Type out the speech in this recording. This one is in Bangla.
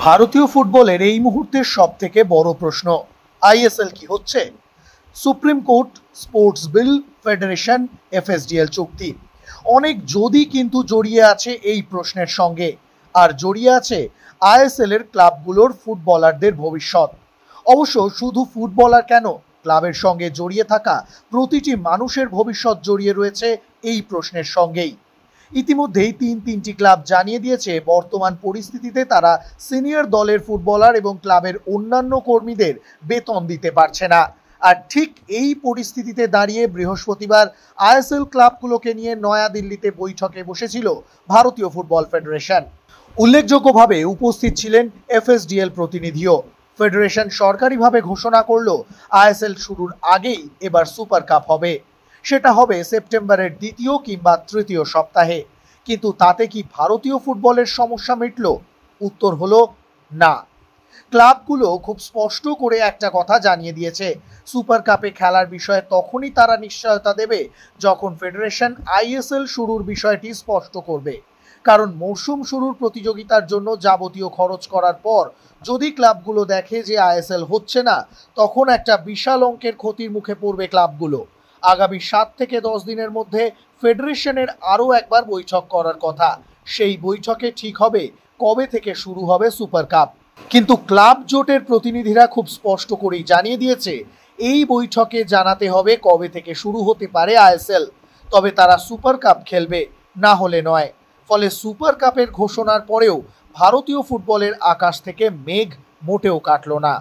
ভারতীয় ফুটবলের এই মুহূর্তের সবথেকে বড় প্রশ্ন, আইএসএল কি হচ্ছে? সুপ্রিম কোর্ট, স্পোর্টস বিল, ফেডারেশন, এফএসডিএল চুক্তি, অনেক যদি কিন্তু জড়িয়ে আছে এই প্রশ্নের সঙ্গে। আর জড়িয়ে আছে আইএসএল এর ক্লাবগুলোর ফুটবলারদের ভবিষ্যৎ। অবশ্য শুধু ফুটবলার কেন, ক্লাবের সঙ্গে জড়িয়ে থাকা প্রতিটি মানুষের ভবিষ্যৎ জড়িয়ে রয়েছে এই প্রশ্নের সঙ্গেই। ইতিমধ্যেই তিনটি ক্লাব জানিয়ে দিয়েছে বর্তমান পরিস্থিতিতে তারা সিনিয়র দলের ফুটবলার এবং ক্লাবের অন্যান্য কর্মীদের বেতন দিতে পারছে না। আর ঠিক এই পরিস্থিতিতে দাঁড়িয়ে বৃহস্পতিবার আইএসএল ক্লাবগুলোকে নিয়ে নয়াদিল্লিতে বৈঠকে বসেছিল ভারতীয় ফুটবল ফেডারেশন। উল্লেখযোগ্যভাবে উপস্থিত ছিলেন এফএসডিএল প্রতিনিধিও। ফেডারেশন সরকারিভাবে ঘোষণা করল আইএসএল শুরুর আগেই এবার সুপার কাপ হবে। সেটা হবে সেপ্টেম্বরের দ্বিতীয় কিংবা তৃতীয় সপ্তাহে। কিন্তু তাতে কি ভারতীয় ফুটবলের সমস্যা মিটল? উত্তর হলো না। ক্লাবগুলো খুব স্পষ্ট করে একটা কথা জানিয়ে দিয়েছে, সুপার কাপে খেলার বিষয়ে তখনই তারা নিশ্চয়তা দেবে যখন ফেডারেশন আইএসএল শুরুর বিষয়টি স্পষ্ট করবে। কারণ মৌসুম শুরুর প্রতিযোগিতার জন্য যাবতীয় খরচ করার পর যদি ক্লাবগুলো দেখে যে আইএসএল হচ্ছে না, তখন একটা বিশাল অঙ্কের ক্ষতির মুখে পড়বে ক্লাবগুলো। আগামী 7 থেকে 10 দিনের মধ্যে ফেডারেশনের আরও একবার বৈঠক করার কথা। সেই বৈঠকে ঠিক হবে কবে থেকে শুরু হবে সুপার কাপ। কিন্তু ক্লাব জোটের প্রতিনিধিরা খুব স্পষ্ট করেই জানিয়ে দিয়েছে এই বৈঠকে জানাতে হবে কবে থেকে শুরু হতে পারে আইএসএল, তবে তারা সুপার কাপ খেলবে, না হলে নয়। ফলে সুপার কাপের ঘোষণার পরেও ভারতীয় ফুটবলের আকাশ থেকে মেঘ মোটেও কাটল না।